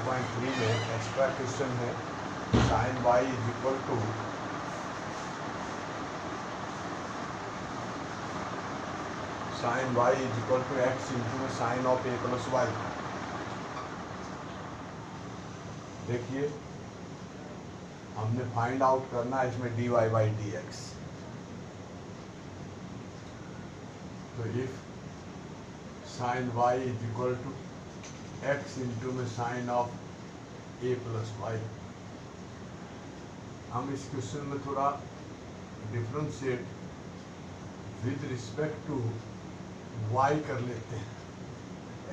5.3 में extra question है sine y is equal to x into में sine of a plus y. देखिए हमने फाइंड आउट करना है इसमें dy बाई डी एक्स। तो if sine y is equal to x into में sine of a plus y. हम इस क्वेश्चन में थोड़ा differentiate with respect to y कर लेते हैं,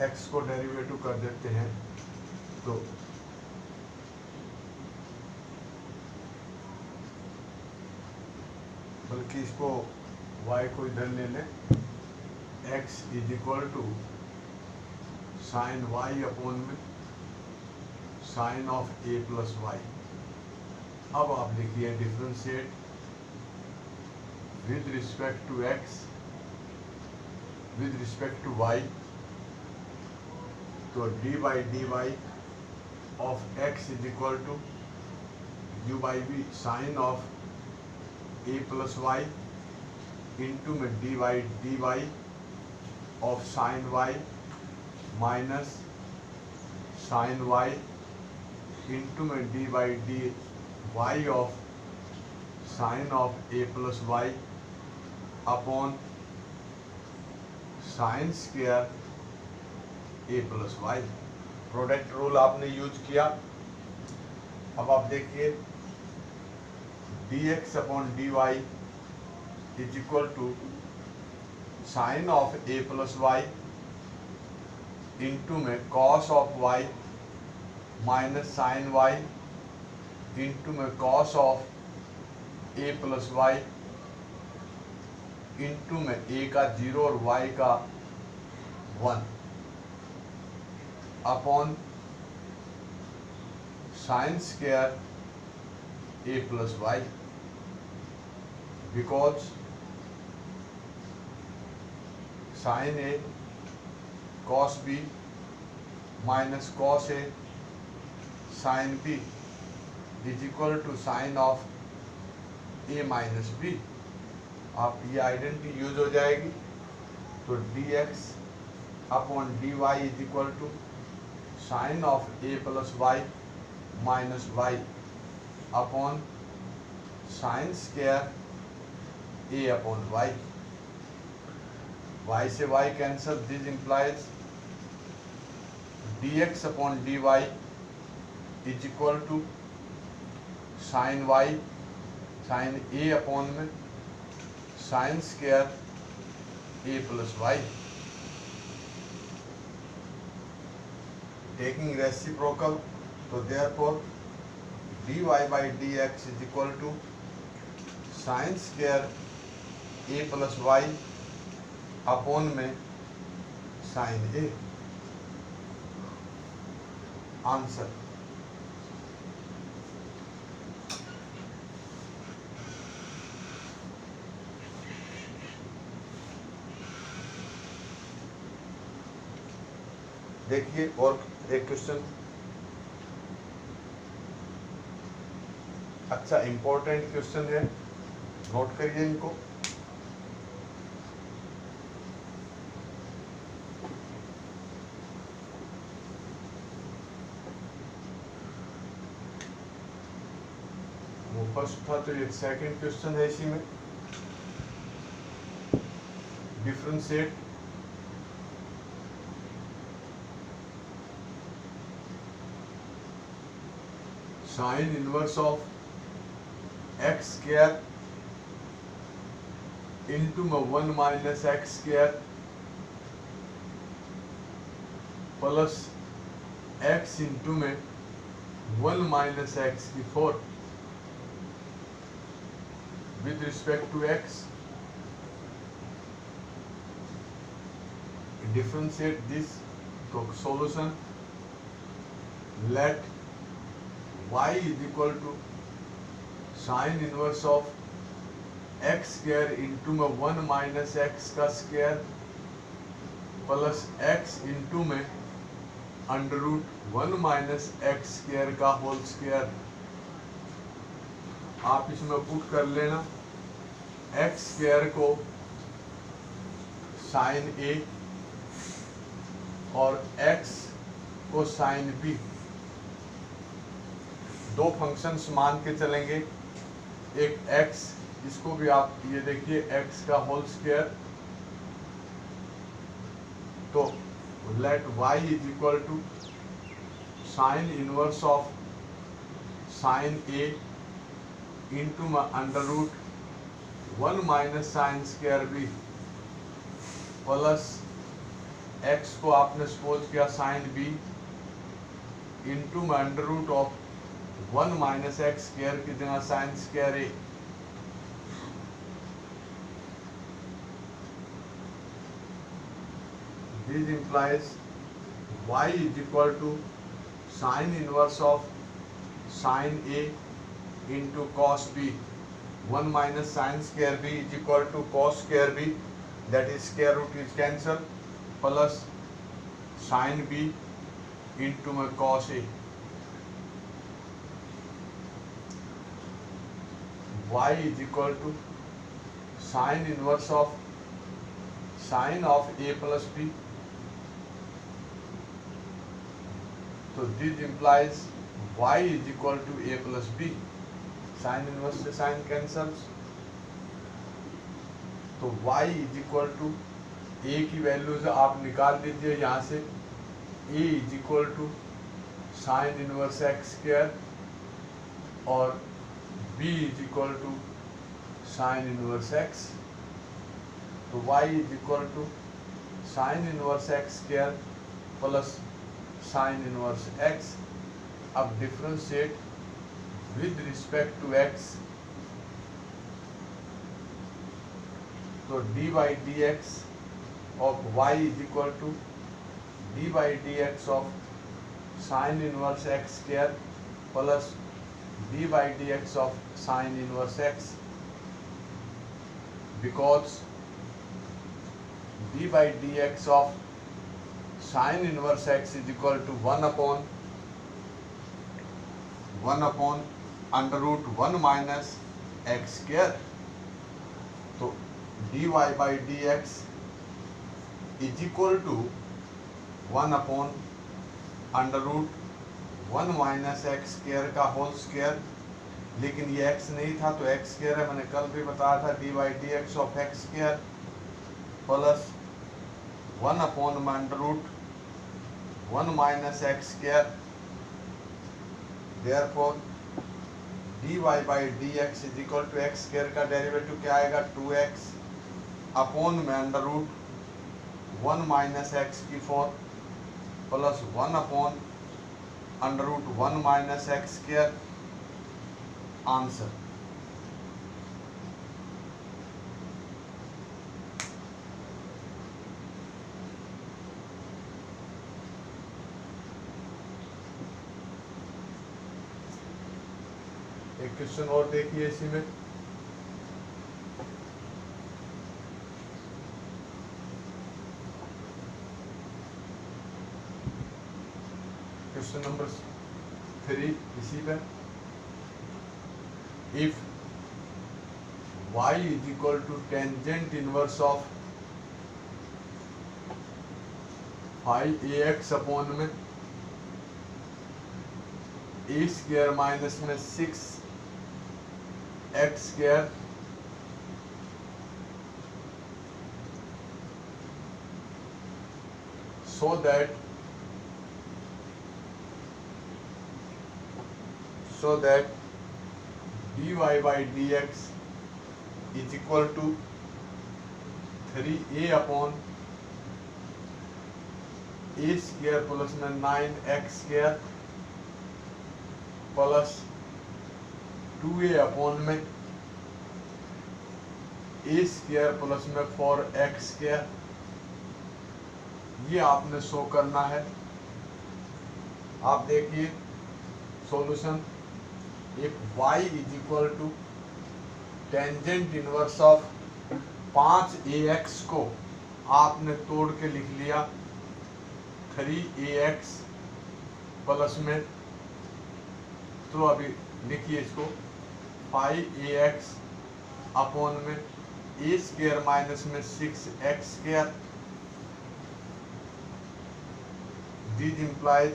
x को डेरिवेटिव कर देते हैं। तो बल्कि इसको y को इधर ले लें, x is equal to sine y upon में sine of a plus y. अब आप देखिए differentiate with respect to x with respect to y। तो d by d y of x is equal to u by v sine of a plus y into में d by d y of sine y minus sine y into में d by d y of sine of a plus y upon sine square a plus y. Product rule आपने use किया। अब आप देखिए dx upon dy is equal to sine of a plus y into में cos of y minus sine y into में cos of a plus y into में a का 0 और y का 1 upon sine square a plus y. Because sine a cos b minus cos a sine b is equal to sine of a minus b। आप ये identity use हो जाएगी। तो dx upon dy is equal to sine of a plus y minus y upon sine square a upon y. y से y cancel, this implies dx upon dy is equal to sine y sine a upon में sine square a plus y. Taking reciprocal, तो therefore dy by dx is equal to sine square a plus y upon में sign a। Answer देखिए और एक question अच्छा important question है, note करिए इनको। वो फर्स्ट था, तो ये सेकंड क्वेश्चन है इसी में। Differentiate sine inverse of x square into में 1 minus x square plus x into में 1 माइनस एक्स की 4 with respect to x. Differentiate this, तो solution let y is equal to sine inverse of x square into में 1 minus x का square plus x into में √1 minus x square का whole square. आप इसमें put कर लेना एक्स स्क्वायर को साइन ए और एक्स को साइन बी, दो फंक्शंस मान के चलेंगे। एक एक्स, इसको भी आप ये देखिए एक्स का होल स्क्वायर, तो let y is equal to sine inverse of sine a into √1 minus sine square b plus x को आपने सपोज किया sine b into √1 minus x square की जगह sine square a. This implies y is equal to sin inverse of sin a into cos b, 1 minus sin square b is equal to cos square b, that is square root is cancelled, plus sin b into my cos a। y is equal to sin inverse of sin of a plus b, so this implies y is equal to a plus b, sin inverse से sin cancels, तो y is equal to a की values आप निकाल दीजिए यहाँ से। a is equal to sin inverse x square और b is equal to sin inverse x, तो y is equal to sin inverse x square plus sin inverse x। अब differentiate with respect to x, तो dy dx of y is equal to dy dx of sin inverse x square plus dy dx of sin inverse x, because dy dx of sin inverse x is equal to 1 upon √1 minus x square, तो dy by dx is equal to 1 upon √1 minus x square का whole square, लेकिन ये x नहीं था तो x square है, मैंने कल भी बताया था dy dx of x square plus 1 upon √1 minus x square, therefore dy by dx is equal to x square का डेरिवेटिव क्या आएगा 2x अपॉन √1 minus x की 4 plus 1 upon √1 minus x square, answer. एक क्वेश्चन और देखिए इसी में, question number 3 इसी पे, if y is equal to tangent inverse of 5ax upon में a स्क्वायर माइनस में 6x square so that dy by dx is equal to 3a upon a square plus में 9x square plus 2a upon में a square plus में 4x square, ये आपने show करना है। आप देखिए solution, if y is equal to tangent inverse of 5ax को आपने तोड़ के लिख लिया 3ax प्लस में, तो अभी लिखिए इसको 5ax अपॉन में ए स्क्वायर माइनस में 6x square. This implies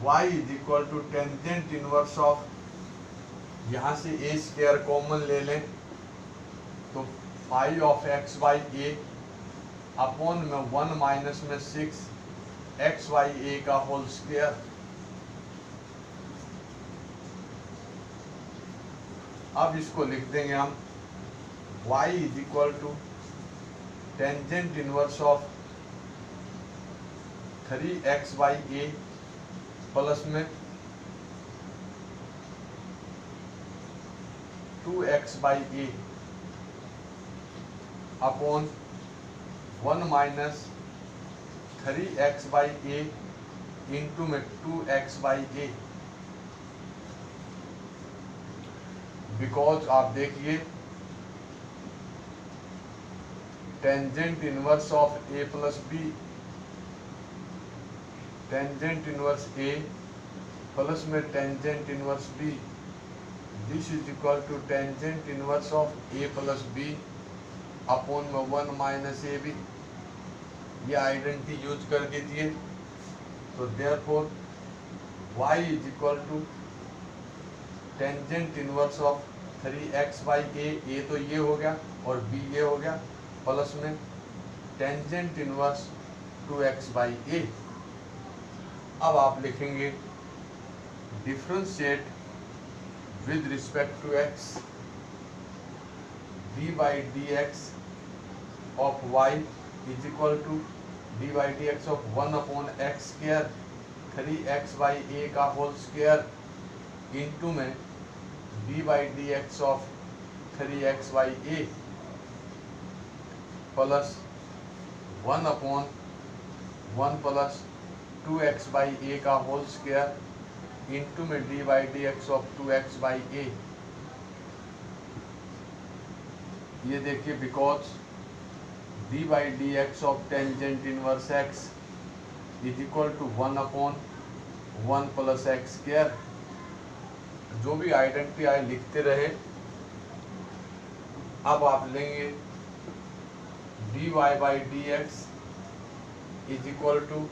y is equal to tangent inverse of, यहाँ से ए स्क्वायर कॉमन ले लें तो 5 of x by a upon में 1 माइनस में 6 एक्स बाई ए का होल स्क्वायर। अब इसको लिख देंगे हम y is equal to tangent inverse of 3x by a plus में 2x by a upon 1 minus 3x by a into में 2x बाई ए। बिकॉज आप देखिए tangent inverse of a plus b, tangent inverse a plus में tangent inverse b, this is equal to tangent inverse of a plus b upon में 1 minus a b. ये identity use कर दीजिए। तो therefore y is equal to tangent inverse of 3x by a तो ये हो गया और b ये हो गया, प्लस में टेंजेंट इनवर्स 2x बाई ए। अब आप लिखेंगे differentiate with respect to x d by d x of y is equal to d by d x of 1 upon x square 3x by a का whole square into में d by d x of 3x by a plus 1 upon 1 plus 2x by a का whole square into में d by d x of 2x by a. ये देखिए because d by d x of tangent inverse x is equal to 1 upon 1 plus x square. जो भी identity आए लिखते रहे। अब आप लेंगे d y by d x is equal to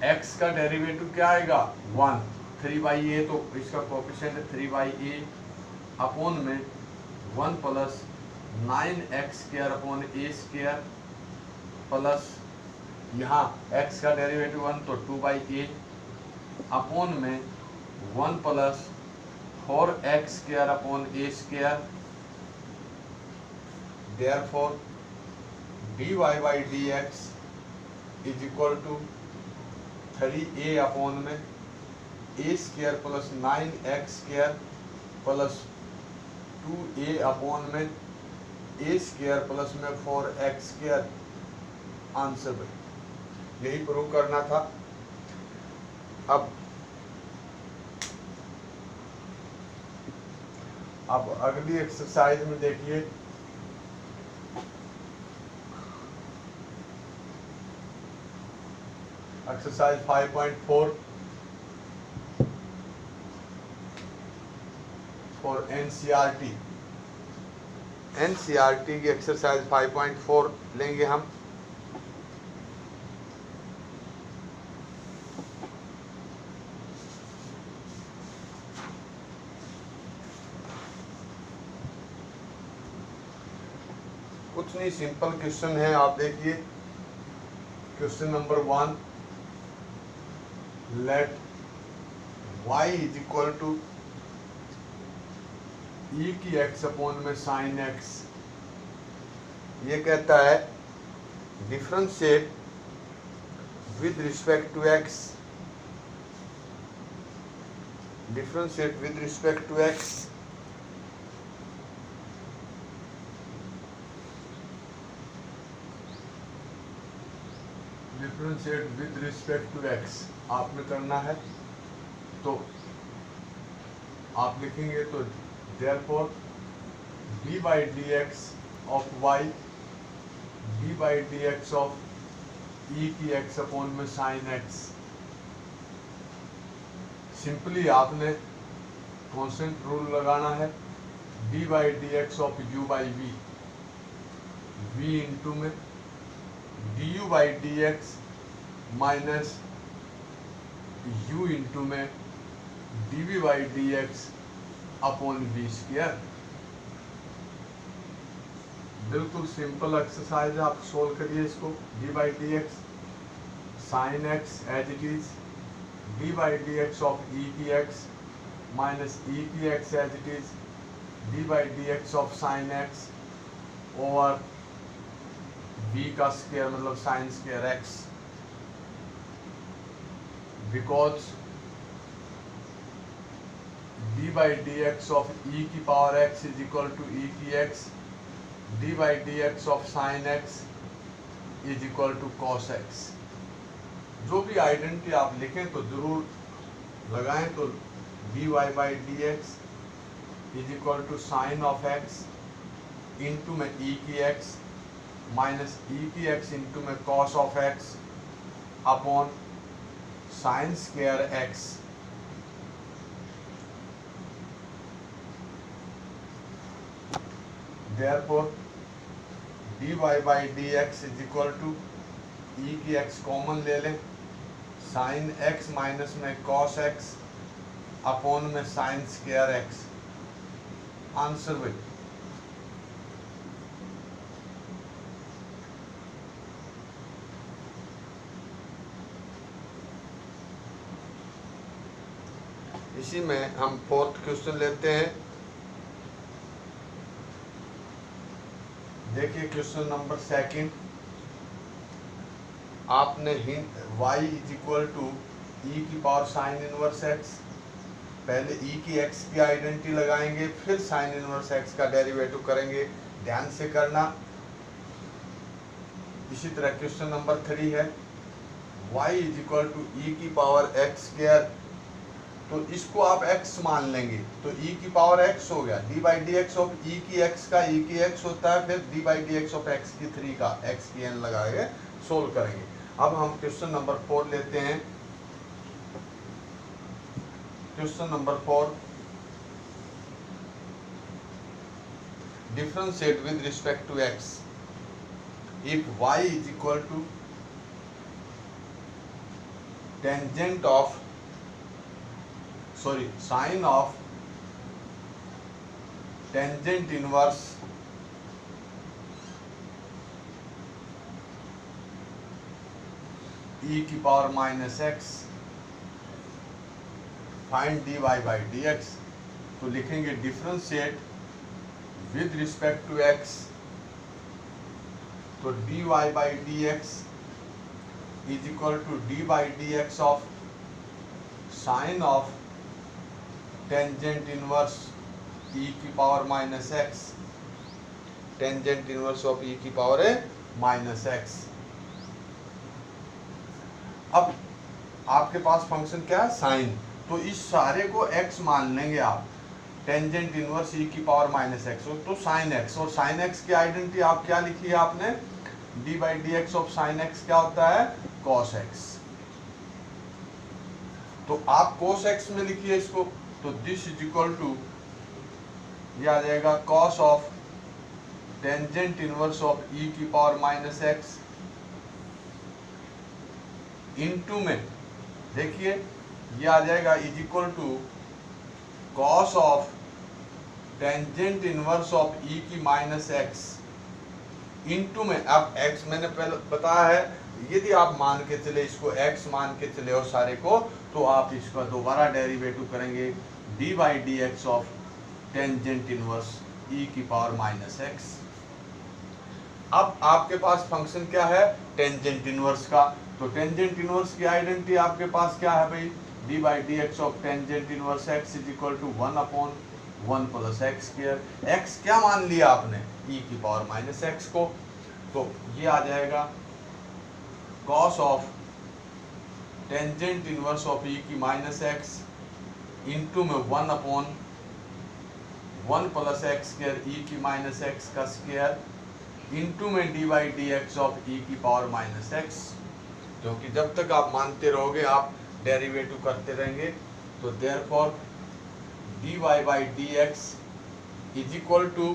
x का डेरिवेटिव क्या आएगा 1, 3 बाई ए तो इसका कोफिशिएंट है 3 बाई ए अपॉन में 1 plus 9x square upon a square plus यहाँ x का डेरिवेटिव 1 तो 2 बाई ए अपॉन में 1 plus 4x square upon a square. Therefore d y by d x is equal to 3a upon में a square plus 9x square plus 2a upon में a square plus में 4x square. Answer यही prove करना था। अब अगली exercise में देखिए एक्सरसाइज 5.4 फॉर एनसीईआरटी। एनसीईआरटी की एक्सरसाइज 5.4 लेंगे हम। कुछ नहीं, सिंपल क्वेश्चन है। आप देखिए question number 1, let y is equal to e की x अपॉन में साइन x। ये कहता है differentiate with respect to x, differentiate with respect to x differentiate with respect to x आपने करना है। तो आप लिखेंगे तो therefore d by d x of y d by d x of e की x अपॉन में साइन x सिंपली आपने कॉन्स्टेंट रूल लगाना है, D by d x of u by v, v into में d u by d x minus u into में d v by d x upon v square. बिल्कुल simple exercise है, आप solve करिए इसको। D by d x sine x as it is, d by d x of e की x minus e की x as it is, d by d x of sine x over v का square मतलब sine square x, because d by d x of e की power x is equal to e की x, d by d x of sine x is equal to cos x. जो भी identity आप लिखें तो जरूर लगाएं, तो d y by d x is equal to sine of x into में ई की एक्स माइनस ई की एक्स इंटू में cos of x upon sine square x. Therefore, dy by dx is equal to e की x common ले लें, sine x minus में cos x upon में sine square x। Answer वही, इसी में हम फोर्थ क्वेश्चन लेते हैं। देखिए क्वेश्चन नंबर सेकंड, आपने hint y is equal to e की पावर साइन इनवर्स x, पहले e की x की आइडेंटिटी लगाएंगे फिर साइन इनवर्स x का डेरिवेटिव करेंगे, ध्यान से करना। इसी तरह क्वेश्चन नंबर 3 है, y is equal to e की पावर x स्क्वायर, तो इसको आप x मान लेंगे तो e की पावर x हो गया, d by d x of e की x का e की x होता है, फिर d by d x of x की 3 का x की n लगाएंगे, सोल्व करेंगे। अब हम क्वेश्चन नंबर 4 लेते हैं। Question number 4, differentiate with respect to x if y is equal to tangent of sine of tangent inverse e की power minus x, find dy by d x. तो लिखेंगे differentiate with respect to x, तो dy by d x is equal to d by d x of sine of tangent inverse e की power minus x, tangent inverse of e की power है minus x। अब आपके पास function क्या है, sign, तो इस सारे को x मान लेंगे आप, टेंजेंट इनवर्स e की पावर माइनस x तो साइन x, और साइन x की आइडेंटिटी आप क्या लिखी है आपने, d by d x of sine x क्या होता है, cos x। तो आप cos x में लिखिए इसको, तो दिस इज इक्वल टू ये आ जाएगा cos of tangent inverse of e की पावर माइनस x इनटू में देखिए ये आ जाएगा is equal to cos of tangent inverse of e की माइनस x इनटू में, अब x मैंने पहले बताया है, यदि आप मान के चले इसको x मान के चले और सारे को, तो आप इसका दोबारा डेरिवेटिव करेंगे d by d x of tangent inverse e की पावर माइनस x। अब आपके पास फंक्शन क्या है, टेंजेंट इनवर्स का, तो टेंजेंट इनवर्स की आइडेंटिटी आपके पास क्या है भाई, d by d x of tangent inverse x is equal to 1 upon 1 plus x square. x क्या मान लिया आपने, e की पावर माइनस x को, तो ये आ जाएगा cos of tangent inverse of e की माइनस x इंटू में 1 upon 1 plus x square e की माइनस x का स्क्वायर इंटू में d by d x of e की पावर माइनस x, क्योंकि जब तक आप मानते रहोगे आप डेरिवेटिव करते रहेंगे, तो therefore dy by dx is equal to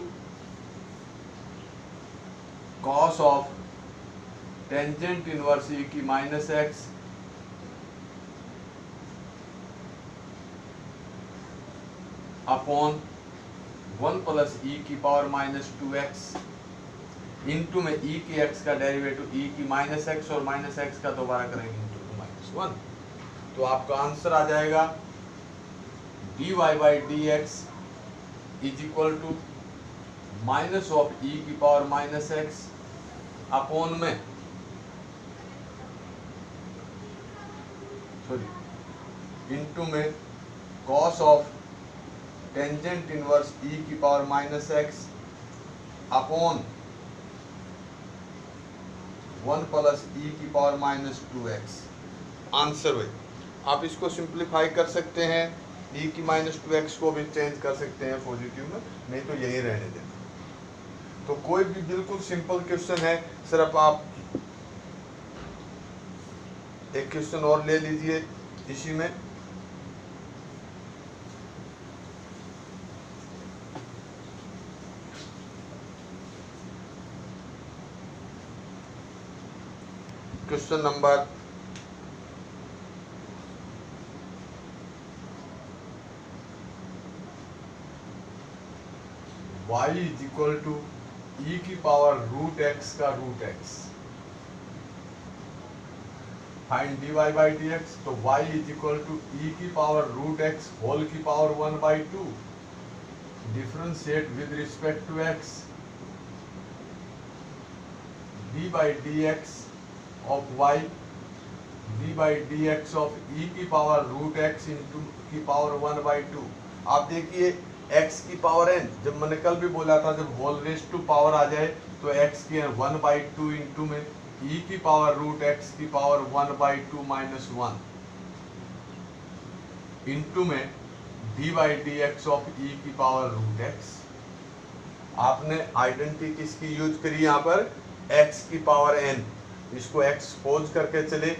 cos of tangent inverse e की minus x upon 1 plus e की पावर माइनस 2x इंटू में e की x का डेरिवेटिव e की माइनस एक्स और माइनस एक्स का दोबारा करेंगे इंटू माइनस 1, तो आपका आंसर आ जाएगा dy by dx is equal to minus of e की पावर माइनस एक्स अपॉन में इंटू में cos of tangent inverse e की power minus x upon 1 plus e की पावर माइनस 2x। आंसर भाई आप इसको सिंप्लीफाई कर सकते हैं, e की माइनस 2x को भी चेंज कर सकते हैं पॉजिटिव में, नहीं तो यही रहने देना। तो कोई भी बिल्कुल सिंपल क्वेश्चन है, सिर्फ आप एक क्वेश्चन और ले लीजिए इसी में। Question number 'y is equal to e की पावर रूट x का root x। Find dy by dx, तो y is equal to e की पावर रूट x होल की power 1/2 differentiate with respect to x d by dx of y d by dx of e की power root x into की power 1/2। आप देखिए x की power n, जब मैंने कल भी बोला था जब होल रेस्ट टू पावर आ जाए तो x की 1/2 इंटू में e की पावर रूट x की पावर 1/2 माइनस 1 इंटू में d by dx of e की पावर रूट x। आपने आइडेंटिटी किसकी यूज करी यहाँ पर, x की पावर n, इसको एक्सपोज करके चले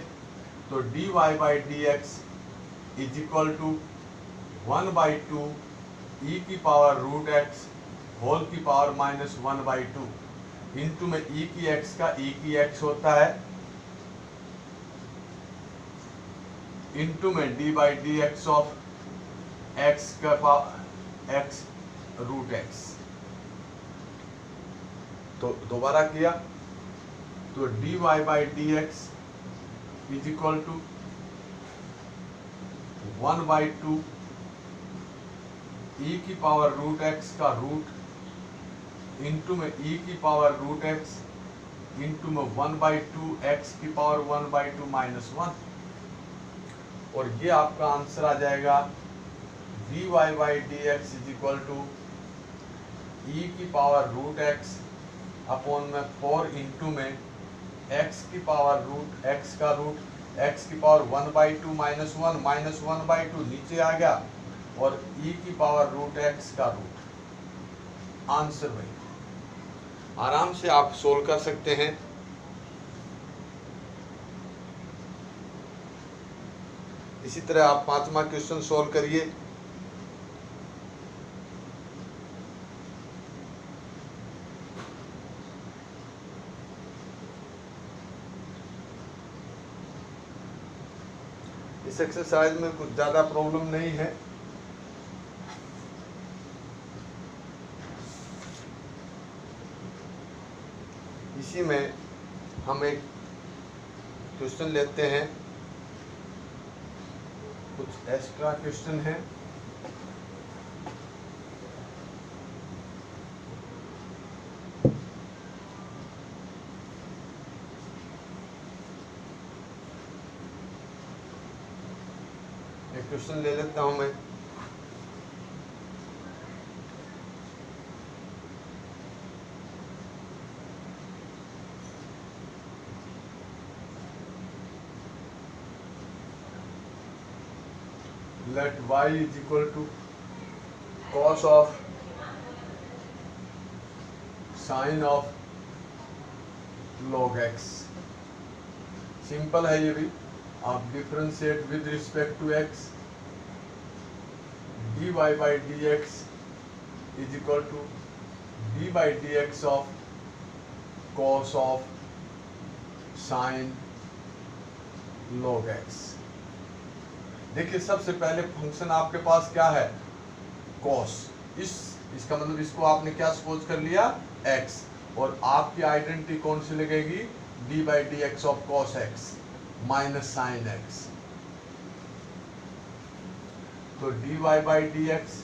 तो dy by dx is equal to 1/2 e की पावर रूट x होल की पावर माइनस 1/2 इंटू में e की x का e की x होता है इंटू में d by dx of x का पावर x रूट x। तो दोबारा किया तो dy by dx is equal to 1/2 e की पावर रूट x का रूट इंटू में e की पावर रूट x इंटू में 1/2 x की पावर 1/2 माइनस 1, और ये आपका आंसर आ जाएगा dy by dx is equal to e की पावर रूट x अपॉन में 4 इंटू में x की पावर रूट x का रूट x की पावर 1/2 माइनस 1 माइनस 1/2 नीचे आ गया और e की पावर रूट x का रूट। आंसर भाई आराम से आप सोल्व कर सकते हैं। इसी तरह आप 5वां क्वेश्चन सोल्व करिए। इस एक्सरसाइज में कुछ ज़्यादा प्रॉब्लम नहीं है। इसी में हम एक क्वेश्चन लेते हैं, कुछ एक्स्ट्रा क्वेश्चन है। एक क्वेश्चन ले लेता हूं मैं। Let y is equal to cos of sin of log x। Simple है ये भी। आप differentiate with respect to x d y by d x is equal to d by d x of cos of sine log x। देखिए सबसे पहले function आपके पास क्या है, cos। इसका मतलब इसको आपने क्या सपोज कर लिया, x, और आपकी आइडेंटिटी कौन सी लगेगी, d by d x of cos x minus sine x। तो dy by d x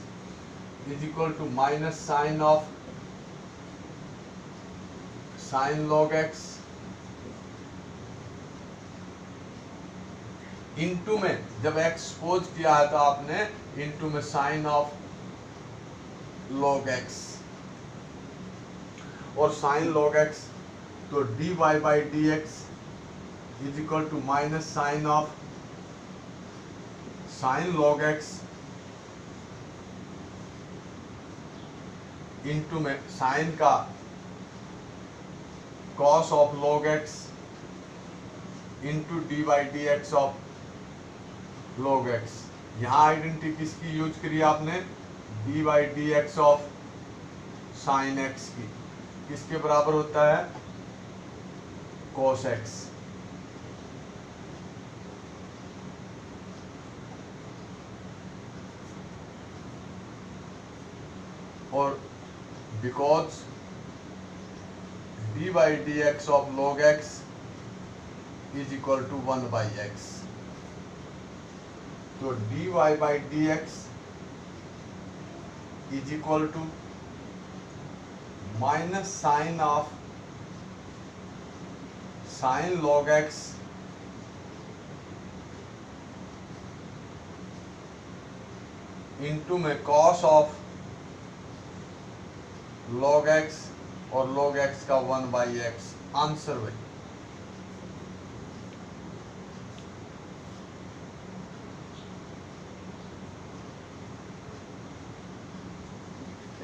is equal to minus sine of sine log x into में, जब x सपोज किया है तो आपने इनटू में साइन ऑफ log x, और sine log x तो dy by d x is equal to minus sine of sine log x into में साइन का cos of log x into d by d x of log x। यहाँ identity किसकी use करी आपने, d by d x of sine x की, किसके बराबर होता है, cos x। और because d by d x of log x is equal to 1 by x. तो dy by d x is equal to minus sine of sine log x into में cos of log x और log x का 1 by x. Answer वही।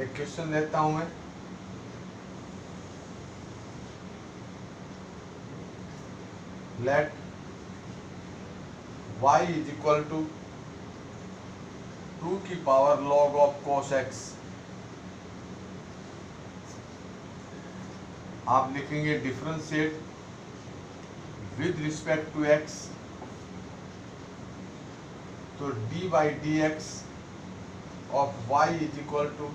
एक question लेता हूं मैं, let y is equal to 2 की power log of cos x। आप लिखेंगे differentiate with respect to x, तो d by d x of y is equal to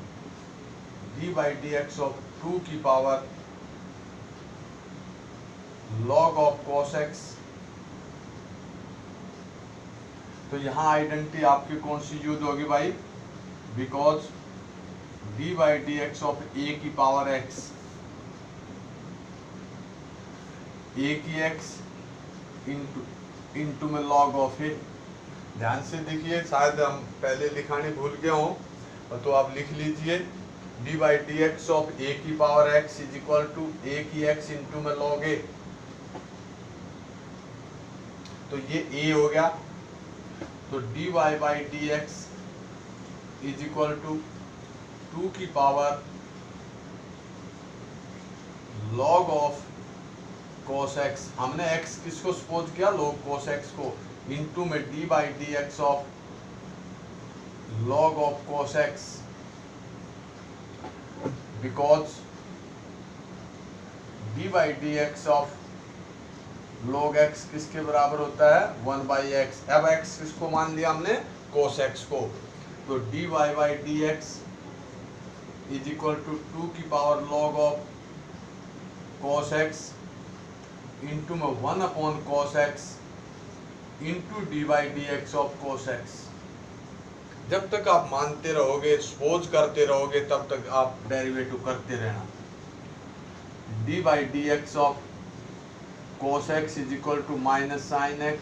d by d x of 2 की power log of cos x। तो यहाँ identity आपकी कौन सी use होगी भाई, because d by d x of a की power x, a की x into में log ऑफ a। ध्यान से देखिए, शायद हम पहले लिखाने भूल गए हों, तो आप लिख लीजिए d by d x of a की power x is equal to a की x इंटू में log a। तो ये a हो गया, तो dy by d x is equal to 2 की power log of cos x। हमने x किसको सपोज किया, log cos x को, इंटू में d by d x of log of cos x, because d by d x of log x किसके बराबर होता है, 1 बाई एक्स। अब x किसको मान लिया हमने, cos x को, तो dy by d x is equal to 2 की power log of cos x into में 1 upon cos x into d by d x of cos x। जब तक आप मानते रहोगे, सपोज करते रहोगे, तब तक आप डेरिवेटिव करते रहना। d by d x of cos x is equal to minus sine x।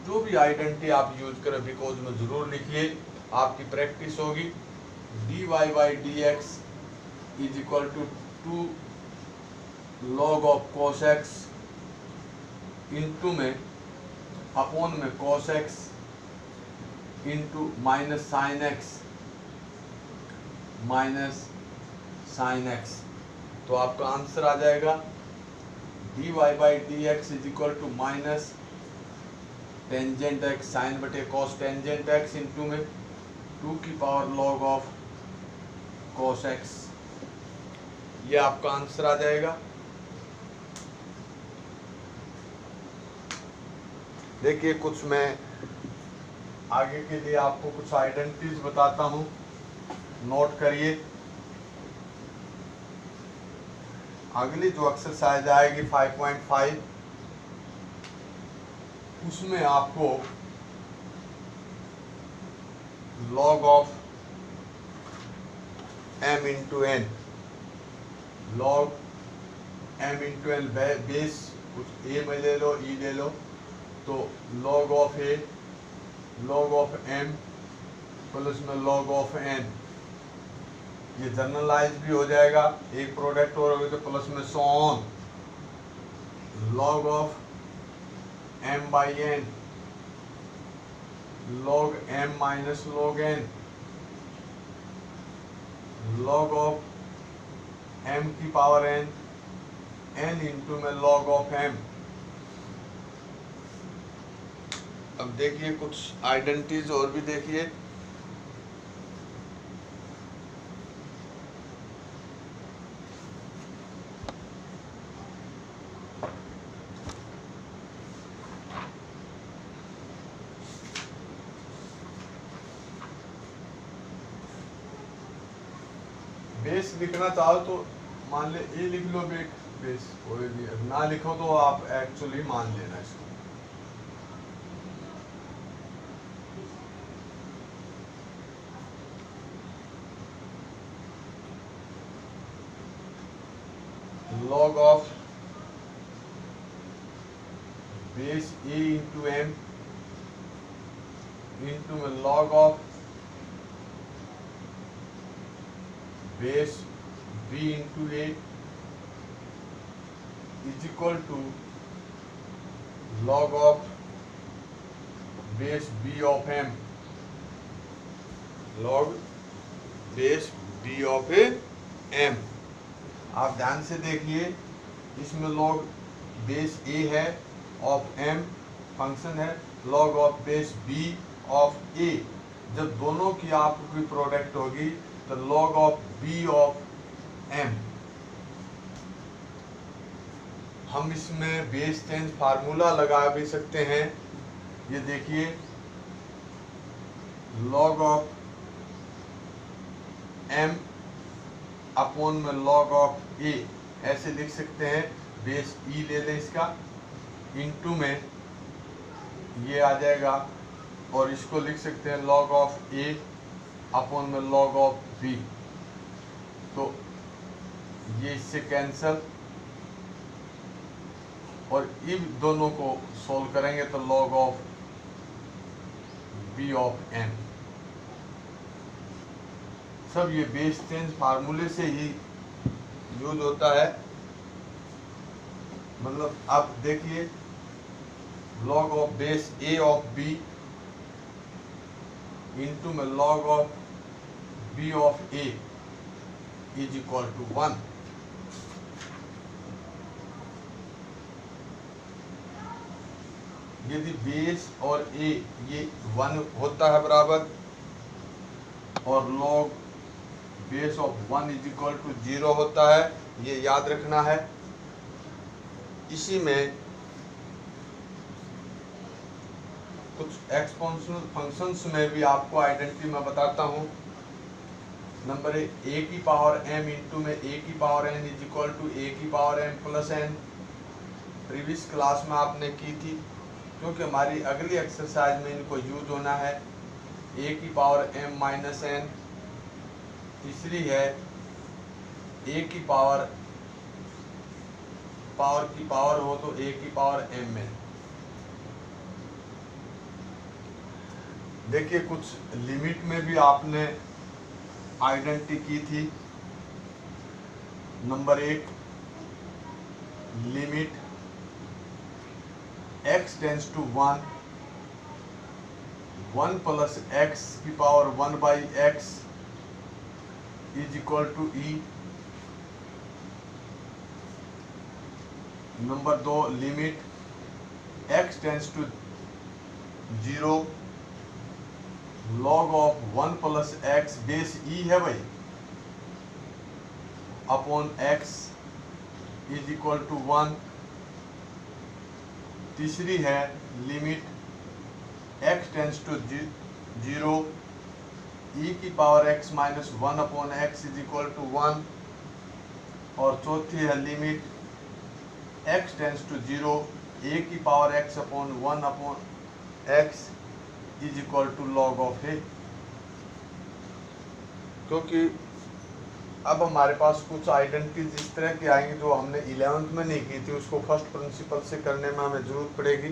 जो भी आइडेंटिटी आप यूज करें बिकॉज में जरूर लिखिए, आपकी प्रैक्टिस होगी। dy by d x is equal to 2 log of cos x into में अपॉन में cos x into minus sine x। तो आपका आंसर आ जाएगा dy by d x is equal to minus tangent x sine बटे cos tangent x into में 2 की power log of cos x, ये आपका आंसर आ जाएगा। देखिए कुछ मैं आगे के लिए आपको कुछ आइडेंटिटीज बताता हूं, नोट करिए। अगली जो एक्सरसाइज आएगी 5.5, उसमें आपको log of m into n, log m into n base कुछ a में ले लो, e ले लो, तो log of a, log of m plus में log ऑफ n, ये जनरलाइज भी हो जाएगा, एक प्रोडक्ट और होगी तो प्लस में so on, log of m by n, log m minus log n, log of m की पावर n, n इंटू में log ऑफ m। अब देखिए कुछ आइडेंटिटीज और भी देखिए। बेस लिखना चाहो तो मान ले ए लिख लो, बेस कोई भी, ना लिखो तो आप एक्चुअली मान लेना इसको। log of base a into m into में log of base b into a is equal to log of base b of m, log base b of m. आप ध्यान से देखिए, इसमें log बेस ए है, ऑफ एम फंक्शन है, log of base b of a. जब दोनों की आपकी प्रोडक्ट होगी तो log of b of m. हम इसमें बेस चेंज फार्मूला लगा भी सकते हैं। ये देखिए log ऑफ एम अपॉन में log ऑफ ए, ऐसे लिख सकते हैं। बेस ई ले लें इसका, इनटू में ये आ जाएगा, और इसको लिख सकते हैं log ऑफ ए अपॉन में log ऑफ बी। तो ये इससे कैंसल, और इन दोनों को सोल्व करेंगे तो log of b of n. सब ये बेस चेंज फार्मूले से ही यूज होता है। मतलब आप देखिए log of base a of b into में log of b of a is equal to 1। यदि बेस और ए ये 1 होता है बराबर, और log base of 1 is equal to 0 होता है, ये याद रखना है। इसी में कुछ एक्सपोनेंशियल फंक्शंस में भी आपको आइडेंटिटी मैं बताता हूँ। नंबर ए की पावर m इंटू में ए की power n is equal to a की power m plus n। Previous class में आपने की थी, क्योंकि हमारी अगली एक्सरसाइज में इनको यूज होना है। ए की पावर m माइनस n, तीसरी है ए की पावर की पावर हो तो ए की पावर m में। देखिए कुछ लिमिट में भी आपने आइडेंटिटी की थी। Number 1, limit x tends to 1, 1 plus x की power 1 by x is equal to e. Number 2, limit x tends to 0, log of 1 plus x base e है भाई upon x is equal to 1। तीसरी है limit x tends to 0 e की power x minus 1 upon x is equal to 1। और चौथी है limit x tends to 0 a की power x upon 1 upon x is equal to log of a. क्योंकि अब हमारे पास कुछ आइडेंटिटीज इस तरह की आएंगी जो हमने 11th में नहीं की थी, उसको फर्स्ट प्रिंसिपल से करने में हमें ज़रूरत पड़ेगी।